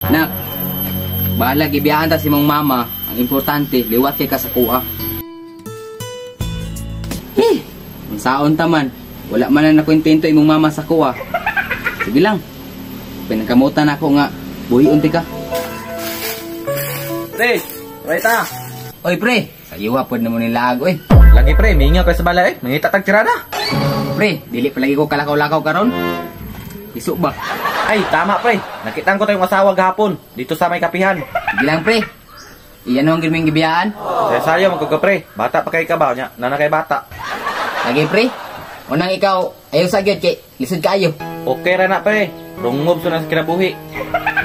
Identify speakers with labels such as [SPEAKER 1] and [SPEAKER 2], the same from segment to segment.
[SPEAKER 1] Nak, bahala gibiyaan ta si mong mama. Ang importante, liwat kay ka sa kuha. Ang saon taman, wala man na nakwentento imong mama sa kuha. Sige lang, pinagkamutan ako nga, buhi unti ka.
[SPEAKER 2] Pre, right ta.
[SPEAKER 1] Oy pre, sagiwa pod na mo nilag, oy.
[SPEAKER 2] Lagi pre, mingaw kayo sa balay eh. Mangita tag tirada.
[SPEAKER 1] Pre, dili pa lagi ko kalakaw-lakaw karon. Isu ba?
[SPEAKER 2] Ay, tama pre. Nakitaan ko tayong asawa gahapon dito sa may kapihan.
[SPEAKER 1] Sige lang pre. Iyan ang gilming gibiyaan.
[SPEAKER 2] Sayo magkuka pre. Bata pa kay kabaw niya. Nana kay bata.
[SPEAKER 1] Lagi pre. Unang ikaw, ayaw sa gyud kay lisod kaayo.
[SPEAKER 2] Okay ra na pre. Rungob so na sa kinabuhi.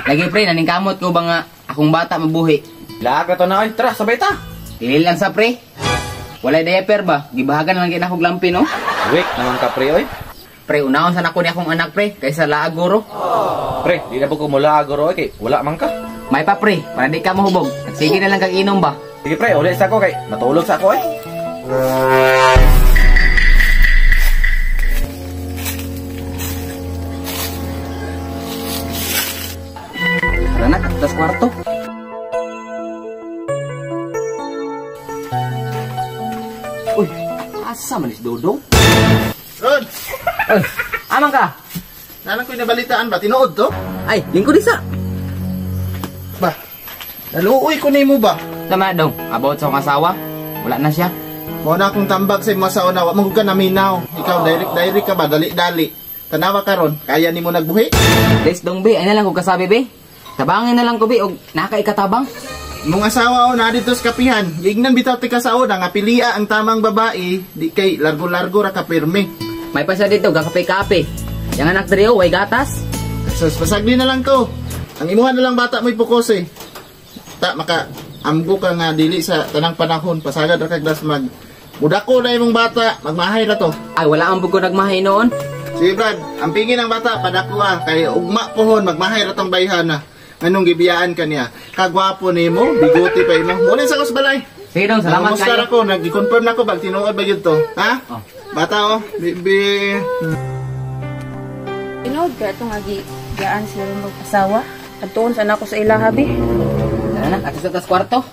[SPEAKER 1] Lagi pre, naningkamot ko ba nga akong bata mabuhi.
[SPEAKER 2] Laag to na oy. Tara, sabay ta.
[SPEAKER 1] Dili lang sa pre. Walay diaper ba? Gibahagan lang kay nakog lampi no.
[SPEAKER 2] Wik naman ka pre oy.
[SPEAKER 1] Pre, unahon sa nako ni akong anak pre, kaysa laag guro.
[SPEAKER 2] Pre, di na po ko mula agoro kay wala man ka.
[SPEAKER 1] May pa pre, para di ka mahubog. Sige na lang kag inom ba?
[SPEAKER 2] Sige pre, ulit sa ako kay natulog sa ako eh.
[SPEAKER 1] Tara na, atas kwarto. Uy, asa man is Dodong?
[SPEAKER 3] Rod,
[SPEAKER 1] Uy, amang ka?
[SPEAKER 3] nalang ko'y nabalitaan ba? Tinuod to?
[SPEAKER 1] Ay, lingkod isa.
[SPEAKER 3] Ba, naluoy ko na mo ba?
[SPEAKER 1] Tama dong, about sa akong asawa. Wala na siya.
[SPEAKER 3] Mo na akong tambag sa mga sauna, wa maghuga na minaw. Ikaw, direct ka ba? Dali-dali. Tanawa ka ron, kaya ni mo nagbuhi?
[SPEAKER 1] Des dong be, ay na lang ko kasabi be. Tabangin na lang ko be, og nakaikatabang.
[SPEAKER 3] Mong asawa o na dito sa kapihan, ignan bitaw ti ka sa una, nga pilia ang tamang babae, di kay largo-largo ra ka pirme.
[SPEAKER 1] May pa siya dito, gakape-kape. Yang anak drio, way gatas.
[SPEAKER 3] Sus, pasagli na lang ko. Ang imuhan na lang bata mo'y pukos eh. Ta, maka, amgo ka nga dili sa tanang panahon, pasagad ra kag das mag... Mudako na imong bata, magmahay na to.
[SPEAKER 1] Ay, wala ang bugo nagmahay noon.
[SPEAKER 3] Sige Brad, ang pingin ng bata, padako kay ugma pohon, magmahay ra tong bayhan na. Anong gibiyaan ka niya? Kagwapo ni mo, bigote pa imo. Muli sa kusbalay.
[SPEAKER 1] Sige dong, salamat
[SPEAKER 3] Namustar
[SPEAKER 1] kayo.
[SPEAKER 3] ako, nag-confirm na ko, bag tinuod ba yun to? Ha?
[SPEAKER 1] Oh.
[SPEAKER 3] Bata oh, bibi...
[SPEAKER 4] Tinood ka itong agiyaan sila mag-asawa. At tuon sana ako sa ilahabi.
[SPEAKER 1] Tara na, atas kwarto.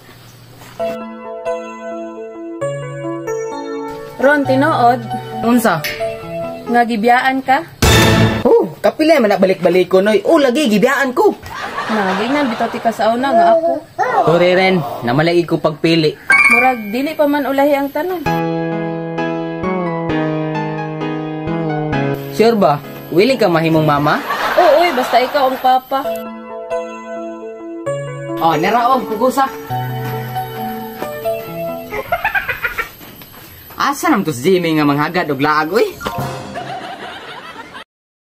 [SPEAKER 4] Ron, tinood,
[SPEAKER 1] Unsa?
[SPEAKER 4] nga gibiyaan ka.
[SPEAKER 1] Kapila man na balik-balik ko noy. Lagi, gibiyaan ko.
[SPEAKER 4] Nagingnan, bitaw ti ka sa una nga ako.
[SPEAKER 1] Sorry ren, namalagi ko pagpili.
[SPEAKER 4] Murag, dili pa man ulahi ang tanan.
[SPEAKER 1] Sure ba? Willing ka mahimong mama?
[SPEAKER 4] Oo, uy, basta ikaw ang papa.
[SPEAKER 1] Oh, neraon, kugusa. Asa naman to si Jimmy nga manghagad og laag, uy?